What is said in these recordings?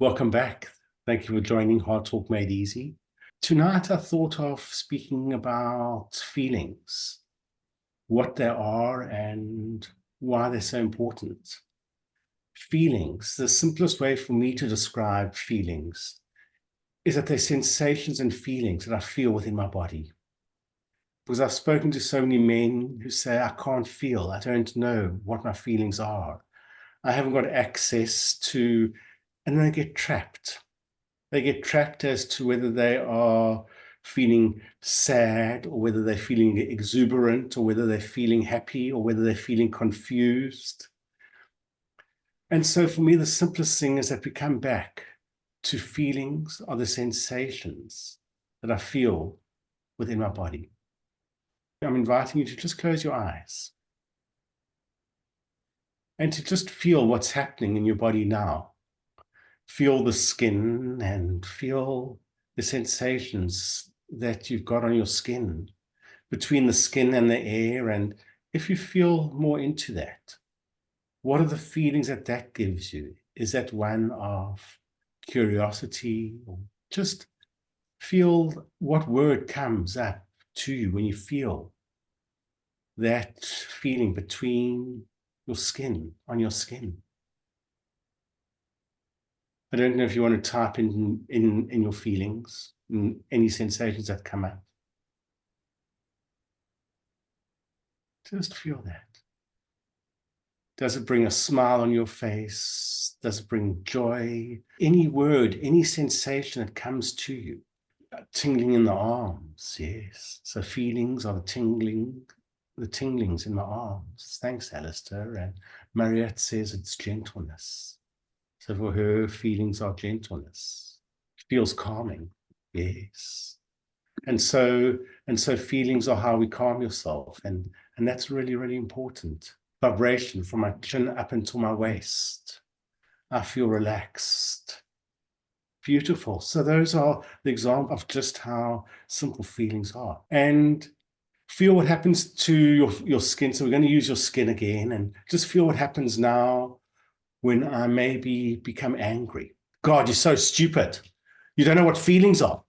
Welcome back. Thank you for joining Heart Talk Made Easy. Tonight, I thought of speaking about feelings, what they are and why they're so important. Feelings, the simplest way for me to describe feelings is that they're sensations and feelings that I feel within my body. Because I've spoken to so many men who say, I can't feel, I don't know what my feelings are. I haven't got access to, and then they get trapped. They get trapped as to whether they are feeling sad or whether they're feeling exuberant or whether they're feeling happy or whether they're feeling confused. And so for me, the simplest thing is that we come back to feelings are the sensations that I feel within my body. I'm inviting you to just close your eyes and to just feel what's happening in your body now. Feel the skin and feel the sensations that you've got on your skin, between the skin and the air. And if you feel more into that, what are the feelings that that gives you? Is that one of curiosity, or just feel what word comes up to you when you feel that feeling between your skin, on your skin? I don't know if you want to type in your feelings, any sensations that come up. Just feel that. Does it bring a smile on your face? Does it bring joy? Any word, any sensation that comes to you. Tingling in the arms, yes. So feelings are the tinglings in my arms. Thanks, Alistair. And Mariette says it's gentleness. So for her, feelings are gentleness. Feels calming, yes. And so feelings are how we calm yourself. And that's really, really important. Vibration from my chin up until my waist. I feel relaxed. Beautiful. So those are the example of just how simple feelings are. And feel what happens to your skin. So we're going to use your skin again, and just feel what happens now when I maybe become angry. God, you're so stupid. You don't know what feelings are.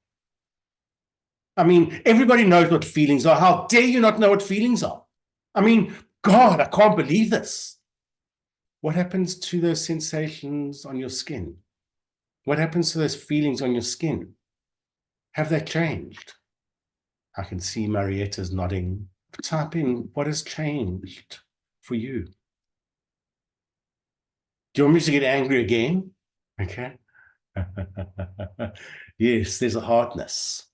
I mean, everybody knows what feelings are. How dare you not know what feelings are? I mean, God, I can't believe this. What happens to those sensations on your skin? What happens to those feelings on your skin? Have they changed? I can see Marietta's nodding. Type in what has changed for you. Do you want me to get angry again? Okay. Yes, there's a hardness.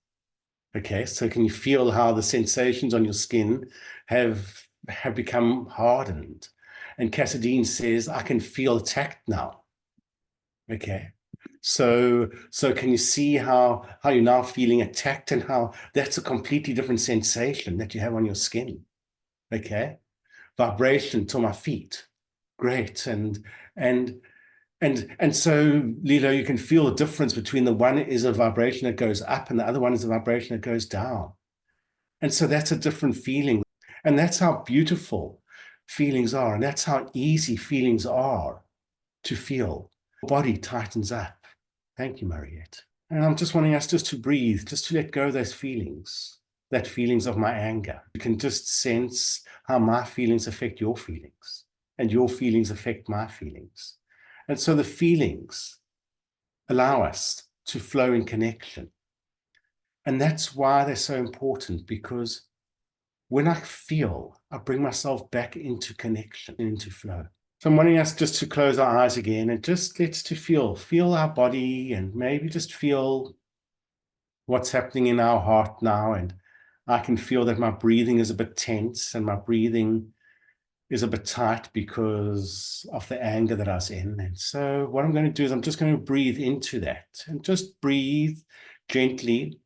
Okay, so can you feel how the sensations on your skin have become hardened? And Cassadine says, I can feel attacked now. Okay. So can you see how you're now feeling attacked and how that's a completely different sensation that you have on your skin? Okay. Vibration to my feet. Great. And so, Lilo, you can feel the difference between the one is a vibration that goes up and the other one is a vibration that goes down. And so that's a different feeling. And that's how beautiful feelings are. And that's how easy feelings are to feel. Body tightens up. Thank you, Mariette. And I'm just wanting us just to breathe, just to let go of those feelings, that feelings of my anger. You can just sense how my feelings affect your feelings and your feelings affect my feelings. And so the feelings allow us to flow in connection. And that's why they're so important, because when I feel, I bring myself back into connection, into flow. So I'm wanting us just to close our eyes again and just let's to feel our body and maybe just feel what's happening in our heart now. And I can feel that my breathing is a bit tense and my breathing is a bit tight because of the anger that I was in. And so what I'm going to do is I'm just going to breathe into that and just breathe gently.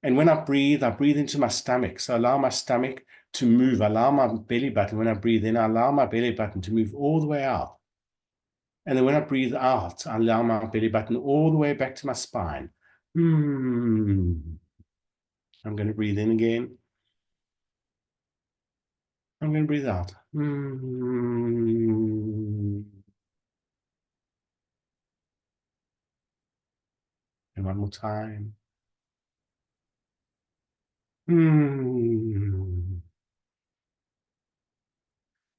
And when I breathe into my stomach. So allow my stomach to move. Allow my belly button, when I breathe in, I allow my belly button to move all the way out. And then when I breathe out, I allow my belly button all the way back to my spine. I'm going to breathe in again. I'm going to breathe out. And, And one more time. And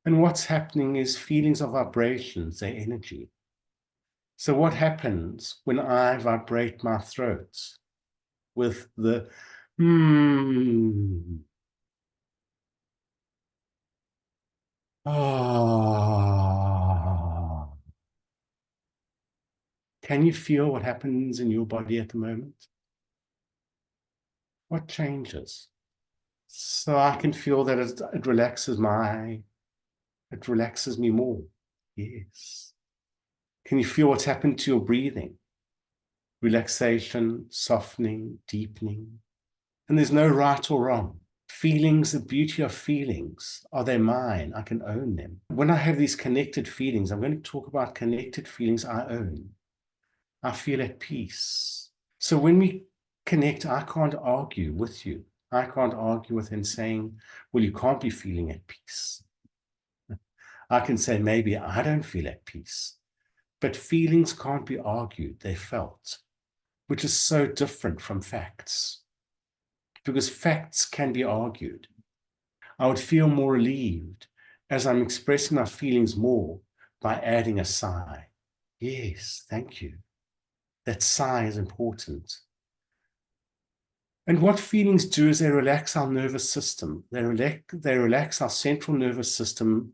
what's happening is feelings of vibrations, their energy. So what happens when I vibrate my throat with the ah? Can you feel what happens in your body at the moment? What changes? So I can feel that it relaxes me more. Yes. Can you feel what's happened to your breathing? Relaxation, softening, deepening. And there's no right or wrong. Feelings, the beauty of feelings, are they mine? I can own them. When I have these connected feelings, I'm going to talk about connected feelings I own. I feel at peace. So when we connect, I can't argue with you. I can't argue with him saying, well, you can't be feeling at peace. I can say, maybe I don't feel at peace. But feelings can't be argued, they're felt, which is so different from facts, because facts can be argued. I would feel more relieved as I'm expressing my feelings more by adding a sigh. Yes, thank you. That sigh is important. And what feelings do is they relax our nervous system. They relax our central nervous system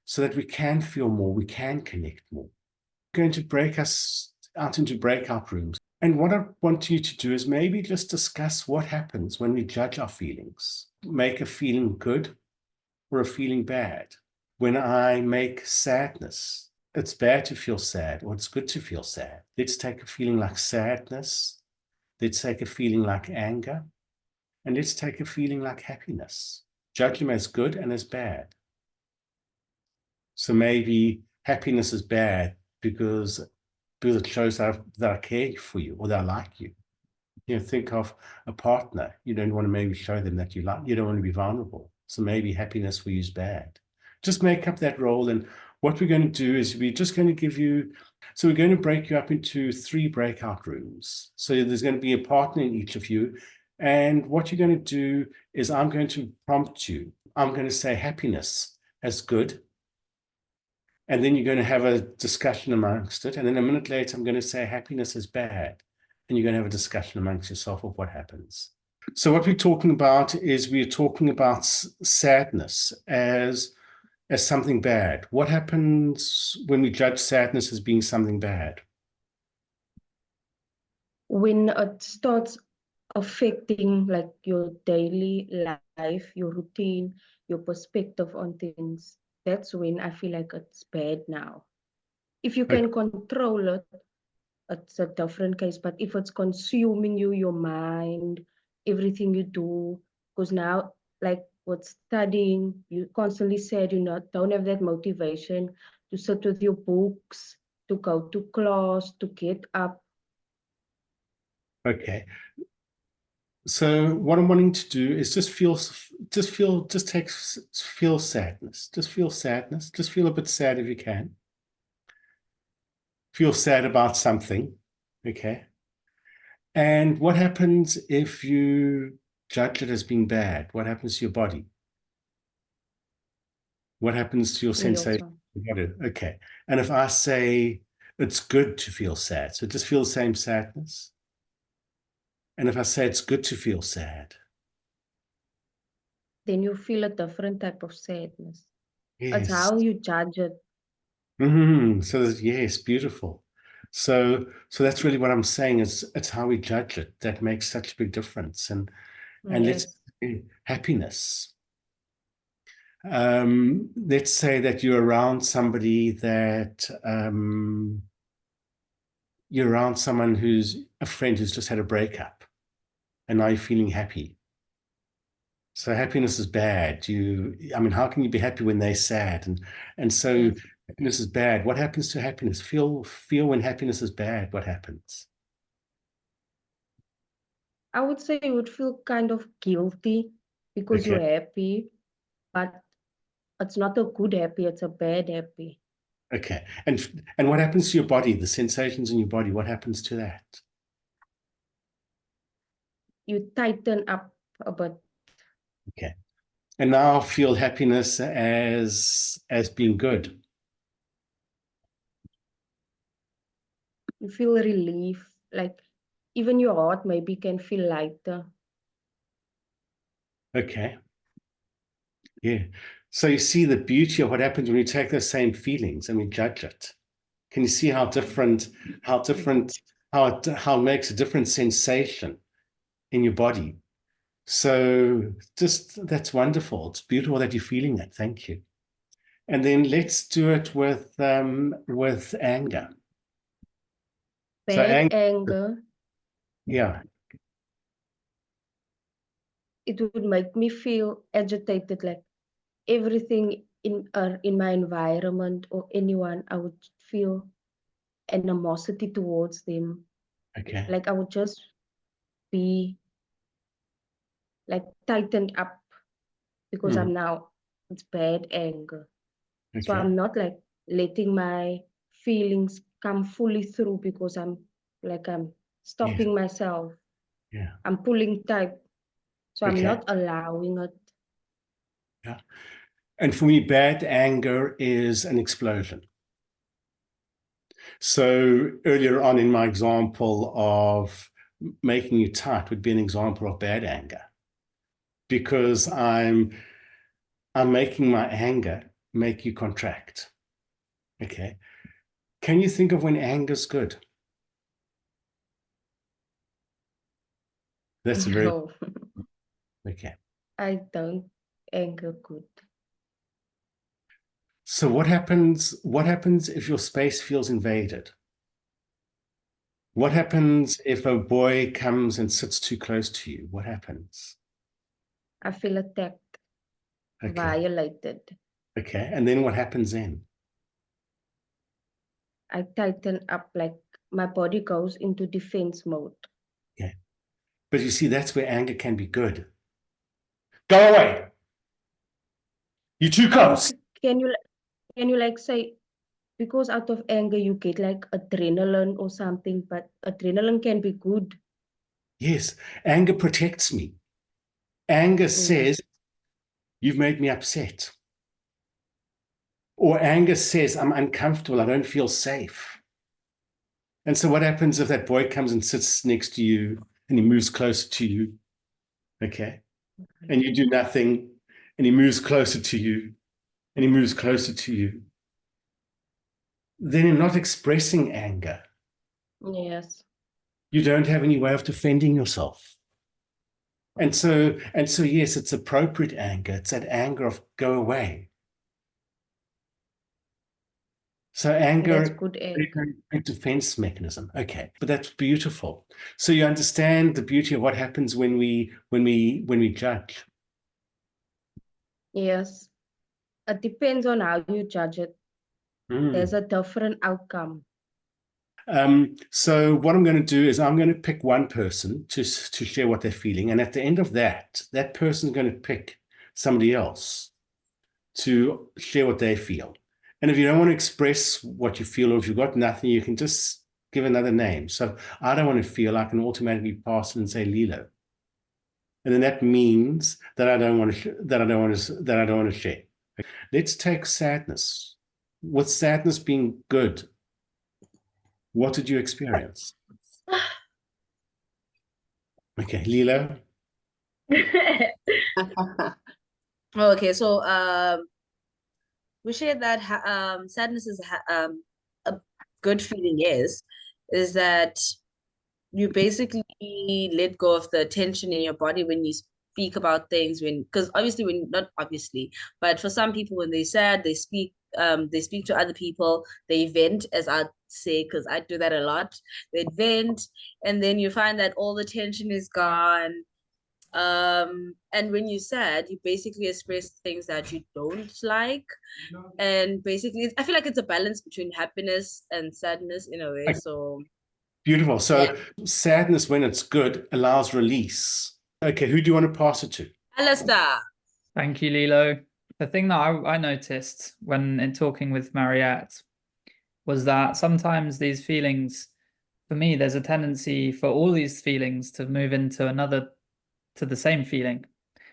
so that we can feel more, we can connect more. Going to break us out into breakout rooms. And what I want you to do is maybe just discuss what happens when we judge our feelings. Make a feeling good or a feeling bad. When I make sadness, it's bad to feel sad or it's good to feel sad. Let's take a feeling like sadness. Let's take a feeling like anger. And let's take a feeling like happiness. Judge them as good and as bad. So maybe happiness is bad because it shows that I care for you or that I like you. Think of a partner. You don't want to maybe show them that you don't want to be vulnerable. So maybe happiness for you is bad. Just make up that role. And what we're going to do is we're just going to give you, so we're going to break you up into 3 breakout rooms. So there's going to be a partner in each of you. And what you're going to do is I'm going to prompt you. I'm going to say happiness as good. And then you're going to have a discussion amongst it. And then a minute later, I'm going to say happiness is bad. And you're going to have a discussion amongst yourself of what happens. So what we're talking about is we're talking about sadness as something bad. What happens when we judge sadness as being something bad? When it starts affecting like your daily life, your routine, your perspective on things, that's when I feel like it's bad now. If you Okay. can control it, it's a different case. But if it's consuming you, your mind, everything you do, because now, like with studying, you constantly said you not don't have that motivation to sit with your books, to go to class, to get up. Okay. So what I'm wanting to do is feel sadness. Just feel sadness. Just feel a bit sad if you can. Feel sad about something. Okay. And what happens if you judge it as being bad? What happens to your body? What happens to your sensation? Okay. And if I say it's good to feel sad, so just feel the same sadness. And if I say it's good to feel sad, Then you feel a different type of sadness. It's yes. how you judge it. So yes, beautiful. So that's really what I'm saying is it's how we judge it that makes such a big difference. And let's Yes. say happiness. Let's say that you're around somebody that you're around someone who's a friend who's just had a breakup and now you're feeling happy. So happiness is bad. How can you be happy when they're sad? And so Yes. happiness is bad. What happens to happiness? Feel when happiness is bad, what happens? I would say you would feel kind of guilty because Okay. you're happy, but it's not a good happy, it's a bad happy. Okay. And what happens to your body, the sensations in your body, what happens to that? you tighten up a bit. Okay. And now feel happiness as being good. You feel relief, like even your heart maybe can feel lighter. Okay. Yeah. So you see the beauty of what happens when you take those same feelings and we judge it. Can you see how different, how it makes a different sensation in your body? So just that's wonderful. It's beautiful that you're feeling that. Thank you. And then let's do it with anger. So Bad anger, anger, yeah, it would make me feel agitated, like everything in my environment or anyone, I would feel animosity towards them. okay. Like I would just be like tightened up because Mm, I'm now, it's bad anger. So okay. I'm not like letting my feelings come fully through because I'm Yes. stopping myself. Yeah. I'm pulling tight. So I'm Okay. not allowing it. Yeah. And for me, bad anger is an explosion. So earlier on in my example of making you tight would be an example of bad anger because I'm making my anger make you contract. Okay. Can you think of when anger's good? That's a very No, okay. I don't anger good. So what happens if your space feels invaded? What happens if a boy comes and sits too close to you? What happens? I feel attacked, Okay. violated. Okay. And then what happens then? I tighten up, like my body goes into defense mode. Okay. But you see, that's where anger can be good. Go away. You're too Or close. can you like say, because out of anger you get like adrenaline or something, but adrenaline can be good. Yes. Anger protects me. Anger Mm. says, you've made me upset. Or anger says, I'm uncomfortable. I don't feel safe. And so what happens if that boy comes and sits next to you and he moves closer to you? Okay. And you do nothing and he moves closer to you and he moves closer to you. Then you're not expressing anger. Yes, You don't have any way of defending yourself. And so yes, it's appropriate anger. It's that anger of go away. So that's anger good is anger. a defense mechanism. Okay, but that's beautiful. So you understand the beauty of what happens when we judge. Yes, it depends on how you judge it. There's Mm. a different outcome. So what I'm going to do is I'm going to pick one person to share what they're feeling, and at the end of that, that person's going to pick somebody else to share what they feel. And if you don't want to express what you feel, or if you've got nothing, you can just give another name. So I don't want to feel, I can automatically pass it and say Lilo. And then that means that I don't want to that I don't want to share. Let's take sadness. With sadness being good, what did you experience? Okay, Lilo. Okay, so we share that sadness is a good feeling is that you basically let go of the tension in your body when you speak about things when because obviously when not obviously but for some people when they're sad they speak to other people they vent as I'd say because I do that a lot they vent and then you find that all the tension is gone and when you're sad you basically express things that you don't like and basically I feel like it's a balance between happiness and sadness in a way so Beautiful. yeah. So sadness, when it's good, allows release. Okay, who do you want to pass it to? Alistair. Thank you, Lilo. The thing that I noticed when in talking with Mariette was that sometimes these feelings, for me, there's a tendency for all these feelings to move into another to the same feeling.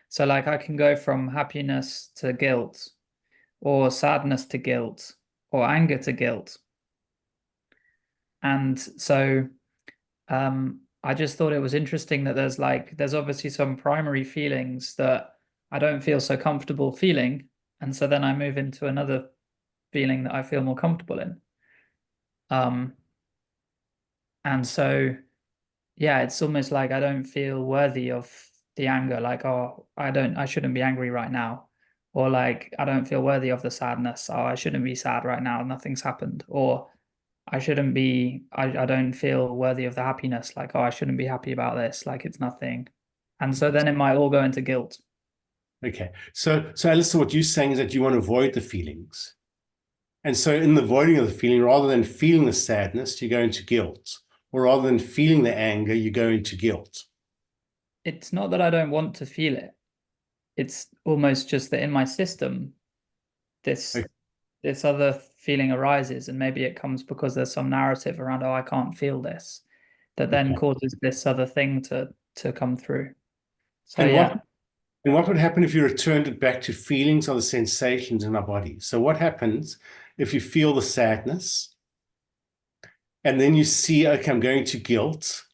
So like I can go from happiness to guilt, or sadness to guilt, or anger to guilt. And so I just thought it was interesting that there's obviously some primary feelings that I don't feel so comfortable feeling. And so then I move into another feeling that I feel more comfortable in. And so, yeah, it's almost like I don't feel worthy of the anger, like, oh, I shouldn't be angry right now. Or like, I don't feel worthy of the sadness. Oh, I shouldn't be sad right now. Nothing's happened. Or I don't feel worthy of the happiness. Like, oh, I shouldn't be happy about this. Like, it's nothing. And so then it might all go into guilt. Okay. So Alistair, what you're saying is that you want to avoid the feelings. And so in the avoiding of the feeling, rather than feeling the sadness, you go into guilt. Or rather than feeling the anger, you go into guilt. It's not that I don't want to feel it. It's almost just that in my system, this Okay. this other feeling arises, and maybe it comes because there's some narrative around, oh, I can't feel this, that then Okay. causes this other thing to come through. So And yeah. what would happen if you returned it back to feelings or the sensations in our body? So what happens if you feel the sadness and then you see, okay, I'm going to guilt,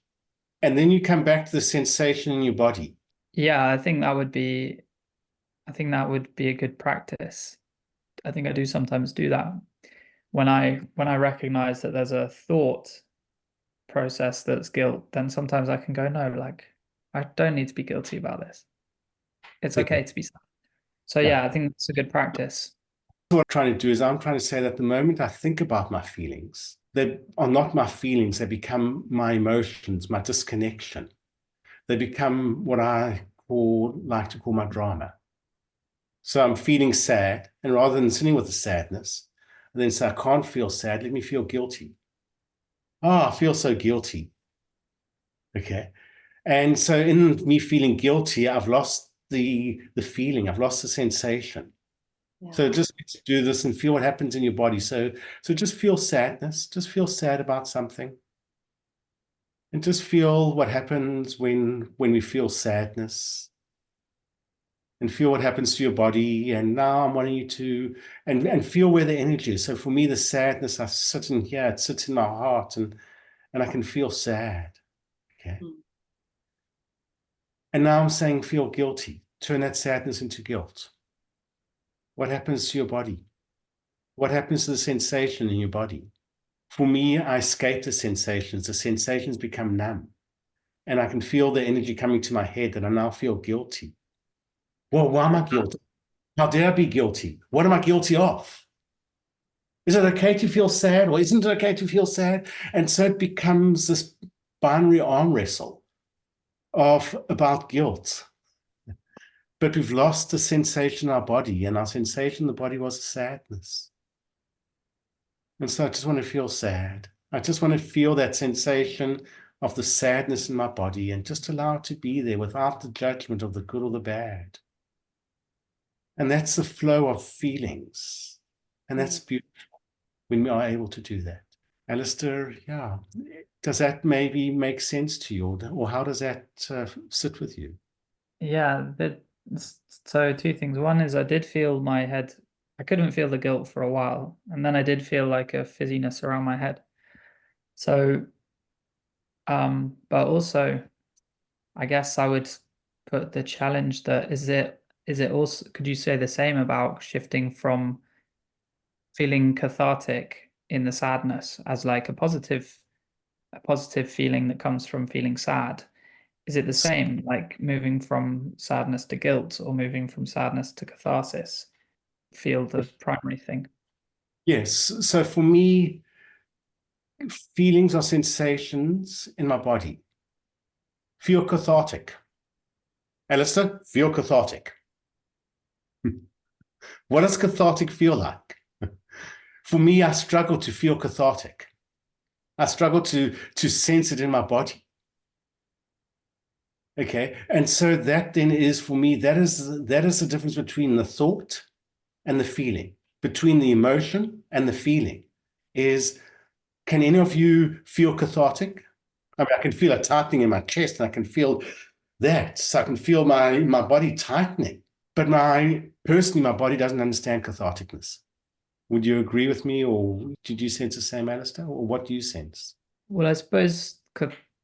and then you come back to the sensation in your body? Yeah, I think that would be a good practice. I think I do sometimes do that. When I recognize that there's a thought process that's guilt, then sometimes I can go, no, like I don't need to be guilty about this. It's okay to be sad. So Yeah. yeah, I think it's a good practice. What I'm trying to do is I'm trying to say that the moment I think about my feelings, they are not my feelings. They become my emotions, my disconnection. They become what I like to call my drama. So I'm feeling sad, and rather than sitting with the sadness, and then say, I can't feel sad, let me feel guilty. Oh, I feel so guilty. Okay. And so in me feeling guilty, I've lost the feeling, I've lost the sensation. Yeah. So just do this and feel what happens in your body. So just feel sadness, just feel sad about something. And just feel what happens when we feel sadness. And feel what happens to your body. And now I'm wanting you to and feel where the energy is. So for me, the sadness, I sit in here, it sits in my heart, and I can feel sad. Okay. Mm. And now I'm saying feel guilty. Turn that sadness into guilt. What happens to your body? What happens to the sensation in your body? For me, I escape the sensations. The sensations become numb. And I can feel the energy coming to my head that I now feel guilty. Well, why am I guilty? How dare I be guilty? What am I guilty of? Is it okay to feel sad, or isn't it okay to feel sad? And so it becomes this binary arm wrestle about guilt. But we've lost the sensation in our body, and our sensation in the body was sadness. And so I just want to feel sad. I just want to feel that sensation of the sadness in my body and just allow it to be there without the judgment of the good or the bad. And that's the flow of feelings. And that's beautiful when we are able to do that. Alistair, yeah, does that maybe make sense to you? Or how does that sit with you? Yeah, so two things. One is I did feel my head, I couldn't feel the guilt for a while, and then I did feel like a fizziness around my head. So, but also, I guess I would put the challenge that is it also, could you say the same about shifting from feeling cathartic in the sadness as like a positive feeling that comes from feeling sad? Is it the same, like moving from sadness to guilt or moving from sadness to catharsis? Feel the primary thing. Yes. So for me, feelings are sensations in my body. Feel cathartic. Alistair, feel cathartic. What does cathartic feel like? For me, I struggle to feel cathartic. I struggle to sense it in my body. Okay. And so that then is, for me, that is the difference between the thought and the feeling, between the emotion and the feeling. Can any of you feel cathartic? I mean, I can feel a tightening in my chest, and I can feel that. So I can feel my body tightening. But personally, my body doesn't understand catharticness. Would you agree with me, or did you sense the same, Alistair? Or what do you sense? Well, I suppose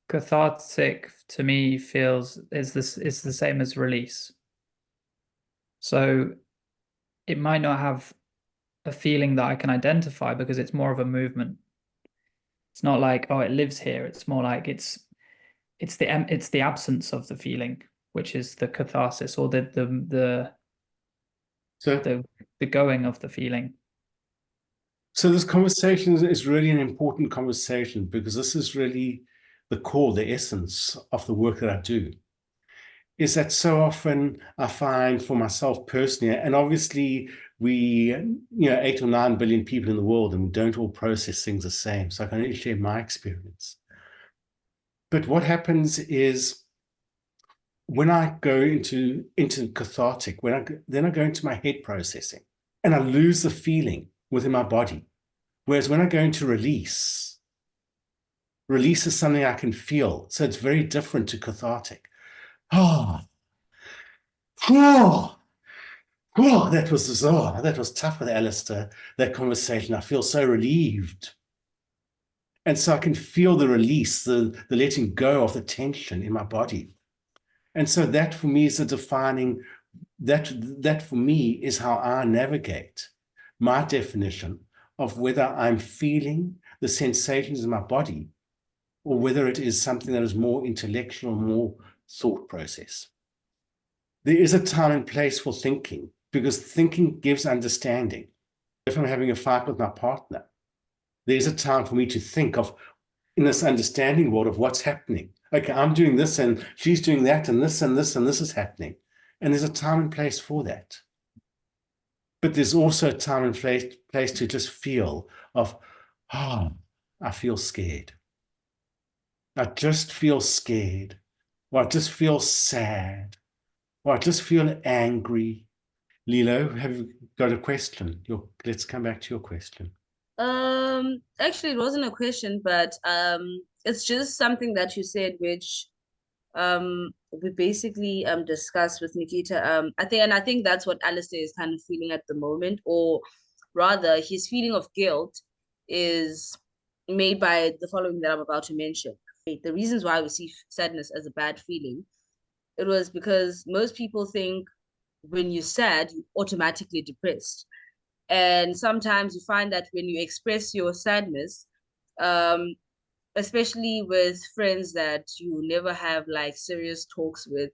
cathartic to me feels is the same as release. So it might not have a feeling that I can identify because it's more of a movement. It's not like, oh, it lives here. It's more like it's the absence of the feeling, which is the catharsis, or So, the going of the feeling. so this conversation is really an important conversation, because this is really the core, the essence of the work that I do. Is that so often I find for myself personally, and obviously we, 8 or 9 billion people in the world, and we don't all process things the same. So I can only share my experience. But what happens is, when I go into cathartic, then I go into my head processing, and I lose the feeling within my body. Whereas when I go into release is something I can feel. So it's very different to cathartic. Oh, oh, oh, that was tough with Alistair, that conversation. I feel so relieved. And so I can feel the release, the letting go of the tension in my body. And so that for me is the defining, that for me is how I navigate my definition of whether I'm feeling the sensations in my body, or whether it is something that is more intellectual, more thought process. There is a time and place for thinking, because thinking gives understanding. If I'm having a fight with my partner, there's a time for me to think of, in this understanding world, of what's happening. Okay, I'm doing this and she's doing that, and this and this and this is happening. And there's a time and place for that. But there's also a time and place to just feel of, I feel scared. I just feel scared, or I just feel sad, or I just feel angry. Lilo, have you got a question? Let's come back to your question. Actually, it wasn't a question, but it's just something that you said, which we basically discussed with Nikita. I think that's what Alistair is kind of feeling at the moment, or rather, his feeling of guilt is made by the following that I'm about to mention. The reasons why we see sadness as a bad feeling, it was because most people think when you're sad, you're automatically depressed. And sometimes you find that when you express your sadness, um, especially with friends that you never have like serious talks with,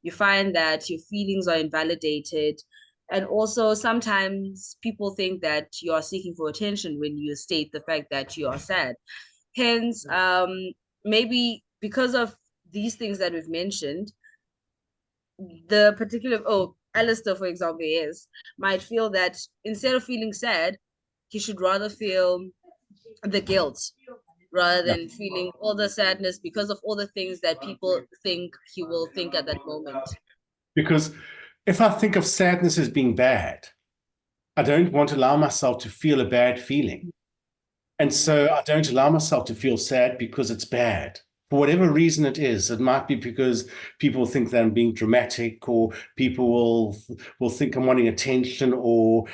you find that your feelings are invalidated. And also sometimes people think that you are seeking for attention when you state the fact that you are sad. Hence, maybe because of these things that we've mentioned, the particular, Alistair, for example, might feel that instead of feeling sad, he should rather feel the guilt rather than feeling all the sadness because of all the things that people think he will think at that moment. Because if I think of sadness as being bad, I don't want to allow myself to feel a bad feeling. And so I don't allow myself to feel sad because it's bad. For whatever reason it is, it might be because people think that I'm being dramatic, or people will think I'm wanting attention, or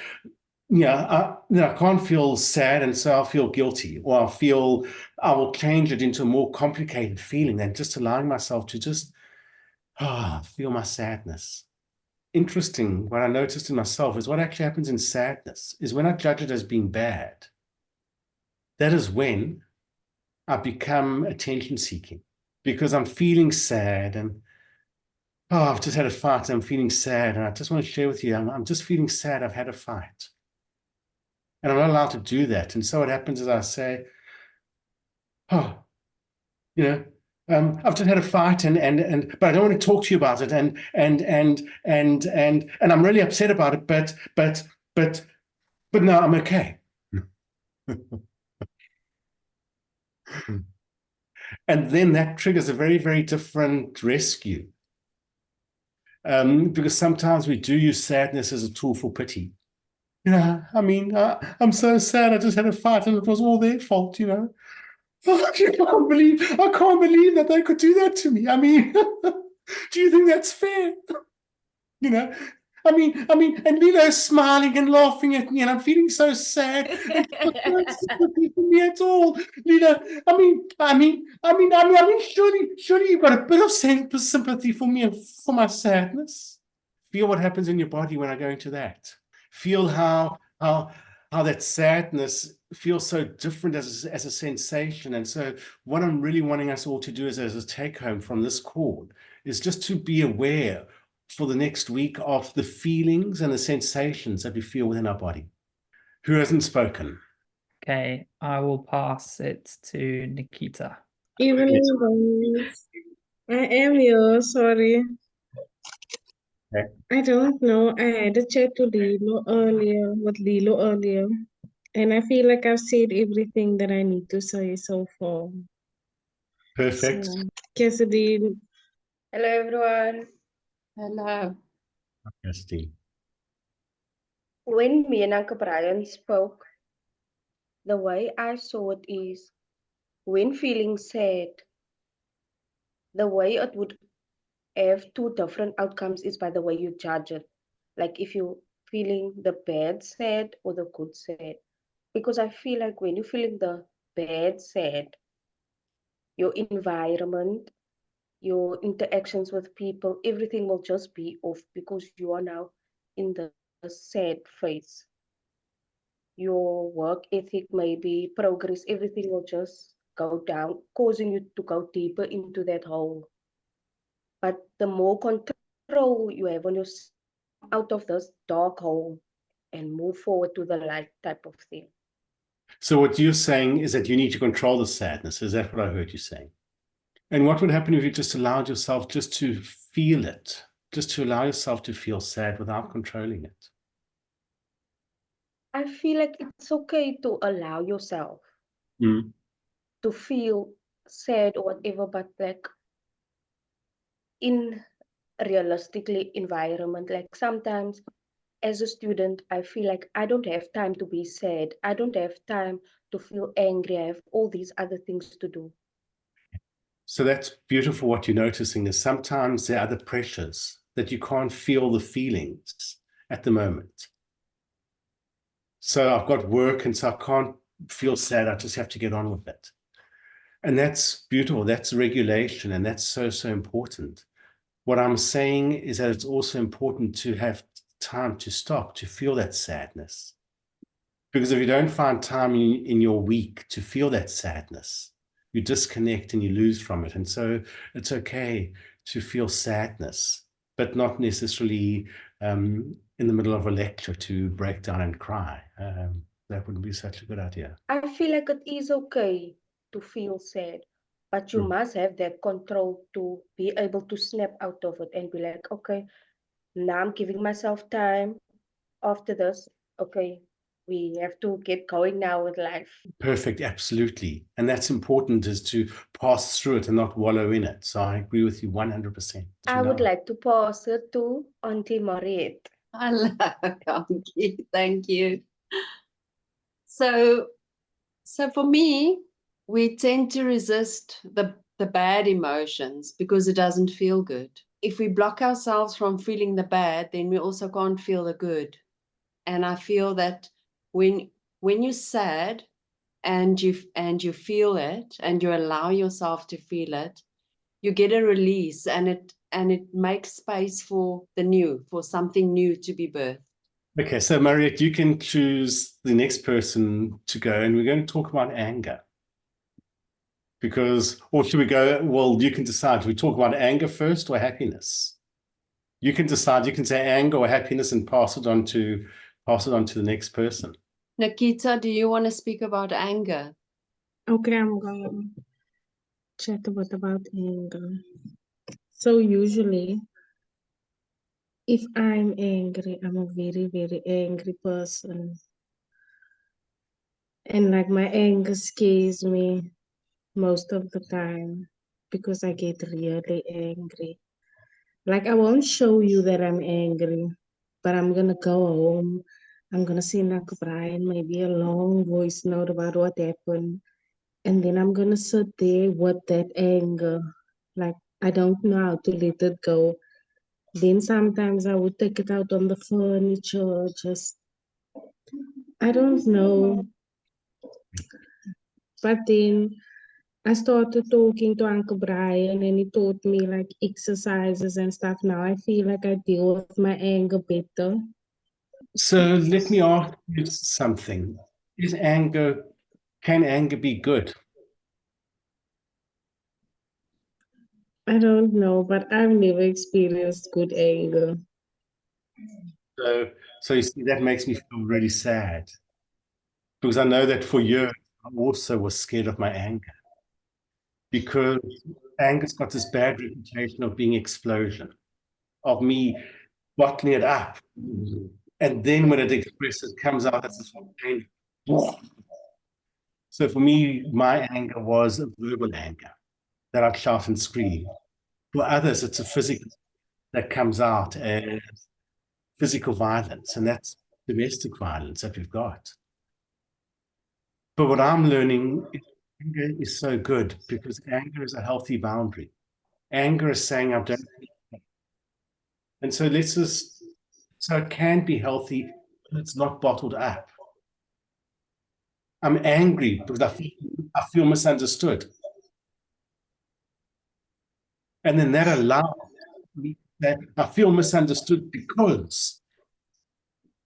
I can't feel sad, and so I'll feel guilty, or I will change it into a more complicated feeling than just allowing myself to just feel my sadness. Interesting. What I noticed in myself is what actually happens in sadness is when I judge it as being bad, that is when I become attention seeking, because I'm feeling sad and I've just had a fight. I'm feeling sad, and I just want to share with you, I'm just feeling sad. I've had a fight, and I'm not allowed to do that. And so what happens is I say, oh, I've just had a fight, but I don't want to talk to you about it, and I'm really upset about it, but no, I'm okay. And then that triggers a very, very different rescue. Because sometimes we do use sadness as a tool for pity. I'm so sad. I just had a fight and it was all their fault, I can't believe that they could do that to me. Do you think that's fair? You know, and Lino's smiling and laughing at me, and I'm feeling so sad. And she's got no sympathy for me at all. Lino, surely you've got a bit of sympathy for me and for my sadness. Feel what happens in your body when I go into that. Feel how that sadness feels so different as a sensation. And so what I'm really wanting us all to do as a take home from this call is just to be aware for the next week of the feelings and the sensations that we feel within our body. Who hasn't spoken? Okay, I will pass it to Nikita. Evening, guys. I am here, sorry. Okay. I don't know. I had a chat to Lilo earlier, and I feel like I've said everything that I need to say so far. Perfect. So, Cassidy, Hello, everyone. Hello. Christine. When me and Uncle Brian spoke, the way I saw it is when feeling sad, the way it would have two different outcomes is by the way you judge it. Like if you're feeling the bad sad or the good sad. Because I feel like when you're feeling the bad sad, your environment, your interactions with people, everything will just be off because you are now in the sad phase. Your work ethic, maybe progress, everything will just go down, causing you to go deeper into that hole. But the more control you have on yourself, out of this dark hole and move forward to the light type of thing. So what you're saying is that you need to control the sadness. Is that what I heard you saying? And what would happen if you just allowed yourself just to feel it, just to allow yourself to feel sad without controlling it? I feel like it's okay to allow yourself to feel sad or whatever, but like in realistically environment, like sometimes as a student, I feel like I don't have time to be sad. I don't have time to feel angry. I have all these other things to do. So that's beautiful. What you're noticing is sometimes there are other pressures that you can't feel the feelings at the moment. So I've got work and so I can't feel sad. I just have to get on with it. And that's beautiful. That's regulation. And that's so, so important. What I'm saying is that it's also important to have time to stop, to feel that sadness. Because if you don't find time in your week to feel that sadness, you disconnect and you lose from it. And so it's okay to feel sadness, but not necessarily in the middle of a lecture to break down and cry. That wouldn't be such a good idea. I feel like it is okay to feel sad, but you must have that control to be able to snap out of it and be like, okay, now I'm giving myself time. After this, okay, we have to get going now with life. Perfect, absolutely. And that's important, is to pass through it and not wallow in it. So I agree with you 100%. I would like to pass it to Auntie Mariette. Hello, Kanki. Thank you. So for me, we tend to resist the bad emotions because it doesn't feel good. If we block ourselves from feeling the bad, then we also can't feel the good. And I feel that when you're sad and you feel it and you allow yourself to feel it, you get a release, and it makes space for something new to be birthed. Okay, so Mariette, you can choose the next person to go, and we're going to talk about anger. Or should we go, well, you can decide. Do we talk about anger first or happiness? You can decide. You can say anger or happiness and pass it on to the next person. Nikita, do you want to speak about anger? okay, I'm gonna chat about anger. So usually, if I'm angry, I'm a very, very angry person. And like my anger scares me most of the time because I get really angry. Like I won't show you that I'm angry, but I'm gonna go home. I'm gonna send Uncle Brian maybe a long voice note about what happened. And then I'm gonna sit there with that anger. Like I don't know how to let it go. Then sometimes I would take it out on the furniture, just, I don't know. But then I started talking to Uncle Brian and he taught me like exercises and stuff. Now I feel like I deal with my anger better. So let me ask you something. Can anger be good? I don't know, but I've never experienced good anger. So you see, that makes me feel really sad because I know that for years I also was scared of my anger because anger's got this bad reputation of being explosion, of me bottling it up. And then when it expresses, it comes out as this pain. So for me, my anger was a verbal anger that I'd shout and scream. For others, it's a physical that comes out as physical violence, and that's domestic violence that we've got. But what I'm learning is anger is so good because anger is a healthy boundary. Anger is saying I've done, and so so it can be healthy, but it's not bottled up. I'm angry because I feel misunderstood. And then that allows me that I feel misunderstood because,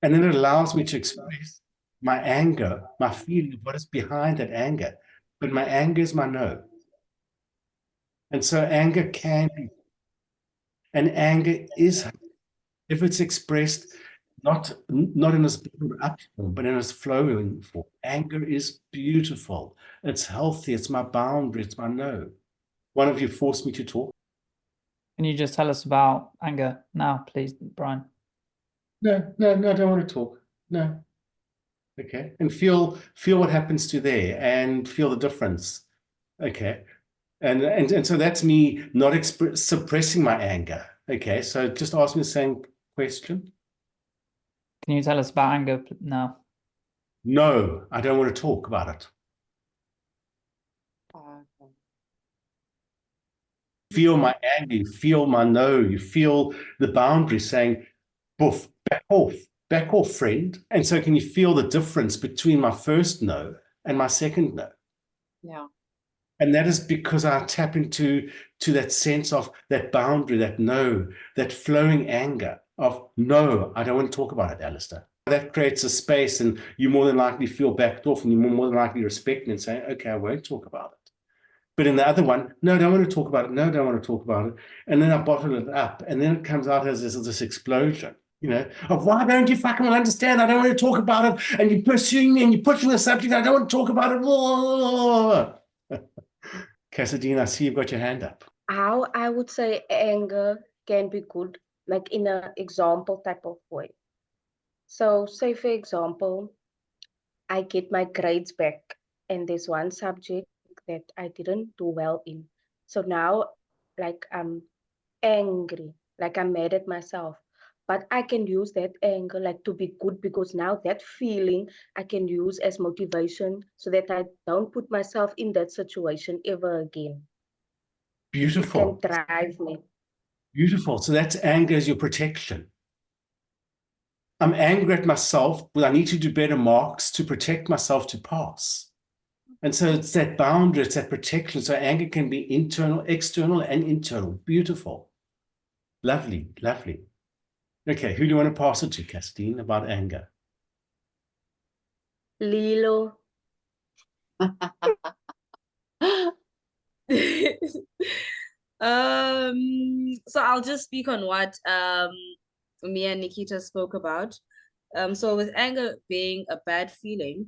and then it allows me to express my anger, my feeling of what is behind that anger. But my anger is my no. And so anger can be, and anger is, if it's expressed not in its build up form, but in its flowing form. Anger is beautiful. It's healthy. It's my boundary. It's my no. One of you forced me to talk. Can you just tell us about anger now, please, Brian? No, I don't want to talk. No. Okay. And feel what happens to there and feel the difference. Okay. And so that's me not suppressing my anger. Okay. So just ask me the same question. Can you tell us about anger now? No, I don't want to talk about it. Feel my anger, you feel my no, you feel the boundary saying, boof, back off, friend. And so can you feel the difference between my first no and my second no? Yeah. And that is because I tap into that sense of that boundary, that no, that flowing anger of no, I don't want to talk about it, Alistair. That creates a space and you more than likely feel backed off and you more than likely respect me and say, okay, I won't talk about it. But in the other one, no, I don't want to talk about it. No, I don't want to talk about it. And then I bottle it up. And then it comes out as this explosion, of why don't you fucking understand? I don't want to talk about it. And you're pursuing me and you're pushing the subject. I don't want to talk about it. Cassadine, I see you've got your hand up. How I would say anger can be good, like in an example type of way. So say for example, I get my grades back and there's one subject that I didn't do well in. So now like I'm angry, like I'm mad at myself. But I can use that anger like to be good because now that feeling I can use as motivation so that I don't put myself in that situation ever again. Beautiful. It can drive me. Beautiful. So that's anger as your protection. I'm angry at myself, but I need to do better marks to protect myself to pass. And so it's that boundary, it's that protection. So anger can be internal, external, and internal. Beautiful. Lovely, lovely. Okay, who do you want to pass it to, Castine, about anger? Lilo. So I'll just speak on what me and Nikita spoke about. So with anger being a bad feeling,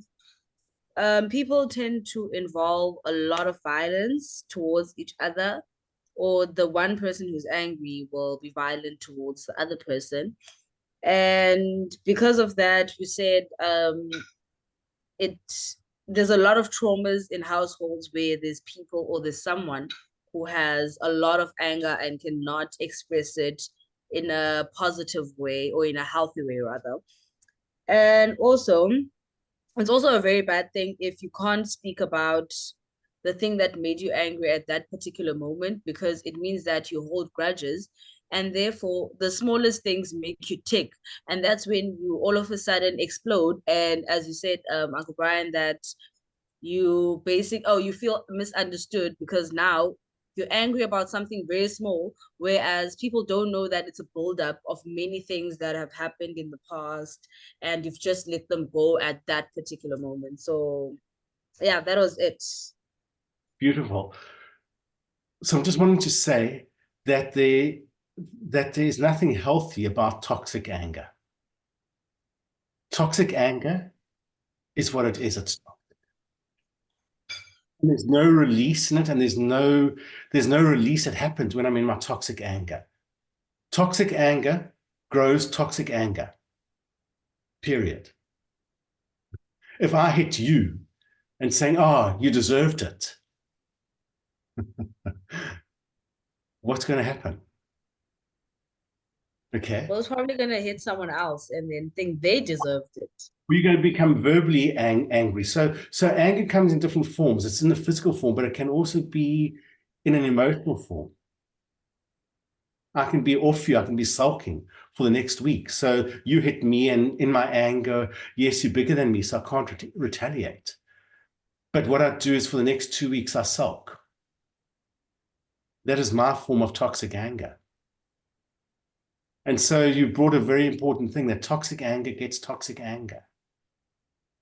people tend to involve a lot of violence towards each other, or the one person who's angry will be violent towards the other person. And because of that, we said it there's a lot of traumas in households where there's people or there's someone who has a lot of anger and cannot express it in a positive way or in a healthy way rather. And also it's also a very bad thing if you can't speak about the thing that made you angry at that particular moment, because it means that you hold grudges, and therefore the smallest things make you tick, and that's when you all of a sudden explode. And as you said, Uncle Brian, that you feel misunderstood because now you're angry about something very small, whereas people don't know that it's a buildup of many things that have happened in the past, and you've just let them go at that particular moment. So yeah, that was it. Beautiful. So I'm just wanting to say that there's nothing healthy about toxic anger. Toxic anger is what it is. It's toxic. And there's no release in it, and there's no release that happens when I'm in my toxic anger. Toxic anger grows toxic anger. Period. If I hit you and saying, "Oh, you deserved it," what's going to happen? Okay. Well, it's probably gonna hit someone else and then think they deserved it. We're going to become verbally angry. So anger comes in different forms. It's in the physical form, but it can also be in an emotional form. I can be off you. I can be sulking for the next week. So you hit me, and in my anger, yes, you're bigger than me, so I can't retaliate. But what I do is for the next 2 weeks, I sulk. That is my form of toxic anger. And so you brought a very important thing, that toxic anger gets toxic anger.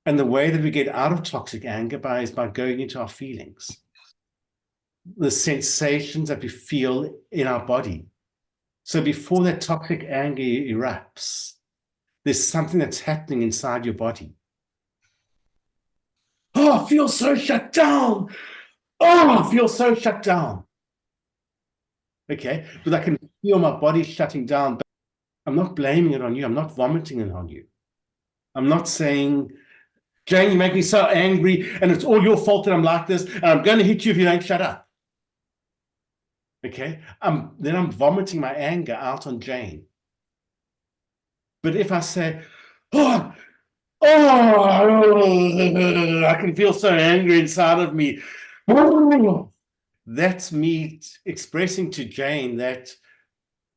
And the way that we get out of toxic anger is by going into our feelings, the sensations that we feel in our body. So before that toxic anger erupts, there's something that's happening inside your body. Oh, I feel so shut down. Oh, I feel so shut down. Okay, but I can feel my body shutting down, but I'm not blaming it on you. I'm not vomiting it on you. I'm not saying, "Jane, you make me so angry and it's all your fault that I'm like this, and I'm going to hit you if you don't shut up." Okay, then I'm vomiting my anger out on Jane. But if I say, "Oh, I can feel so angry inside of me," that's me expressing to Jane that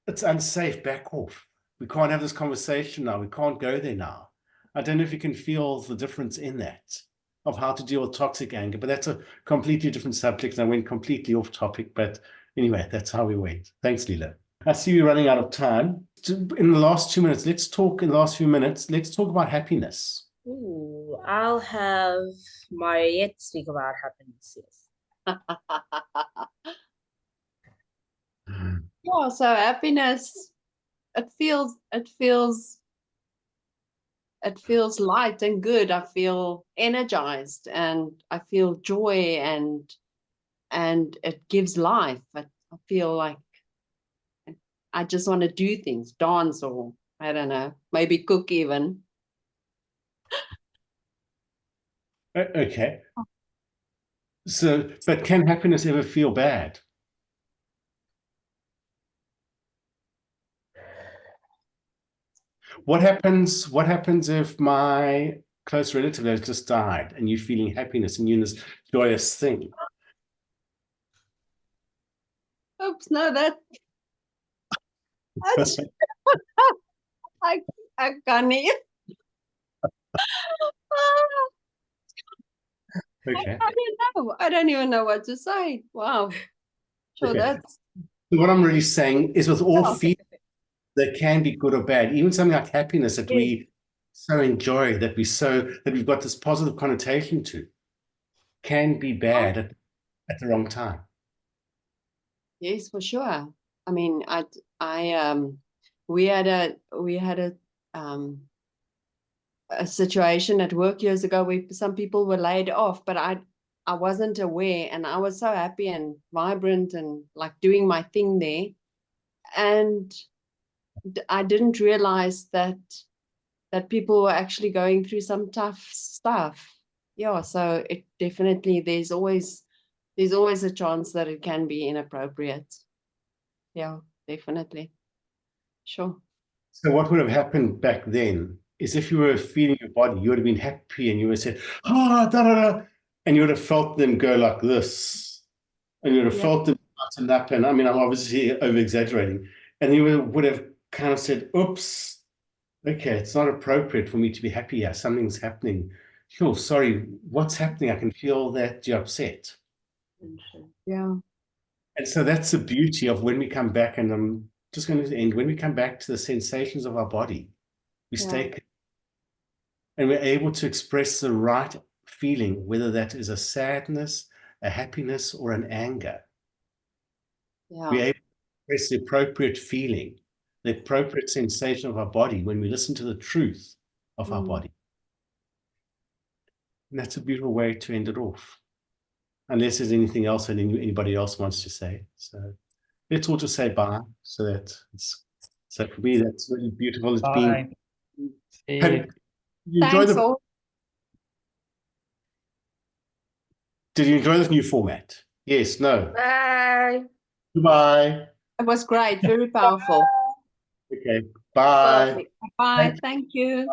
it's unsafe, back off. We can't have this conversation now. We can't go there now. I don't know if you can feel the difference in that, of how to deal with toxic anger, but that's a completely different subject, and I went completely off topic. But anyway, that's how we went. Thanks, Leela. I see we're running out of time. In the last 2 minutes, let's talk about happiness. Ooh, I'll have Mariette speak about happiness. Yes. Yeah, so happiness, it feels light and good. I feel energized and I feel joy, and it gives life. I feel like I just want to do things, dance, or I don't know, maybe cook even. Okay. So, but can happiness ever feel bad? What happens if my close relative has just died and you're feeling happiness and you're in this joyous thing? Oops, no, that's I can't even. Okay. I don't know. I don't even know what to say. Wow. Sure, Okay. that's So what I'm really saying is, with all yeah. feelings, they can be good or bad. Even something like happiness that we so enjoy, that we've got this positive connotation to, can be bad at the wrong time. Yes, for sure. I mean, we had a situation at work years ago where some people were laid off, but I wasn't aware, and I was so happy and vibrant and like doing my thing there, and I didn't realize that people were actually going through some tough stuff. Yeah, so it definitely, there's always a chance that it can be inappropriate. Yeah, definitely. Sure. So what would have happened back then is, if you were feeling your body, you would have been happy and you would have said, "Ah, da da da." and you would have felt them go like this, and you would have Yeah. felt them buttoned up. And I mean, I'm obviously over exaggerating, and you would have kind of said, oops, okay, it's not appropriate for me to be happy here. Something's happening. Oh, sorry, what's happening? I can feel that you're upset. Yeah. And so that's the beauty of when we come back, and I'm just going to end, when we come back to the sensations of our body, we Yeah. stay, and we're able to express the right feeling, whether that is a sadness, a happiness, or an anger. Yeah. We're able to express the appropriate feeling, the appropriate sensation of our body when we listen to the truth of our body. And that's a beautiful way to end it off. Unless there's anything else that anybody else wants to say. So let's all just say bye. So for me, that's really beautiful. It's been. Bye. See Have you. you enjoy Thanks all. Did you enjoy this new format? Yes, no. Bye. Goodbye. It was great, very powerful. Okay. Bye. Perfect. Bye. Thank you.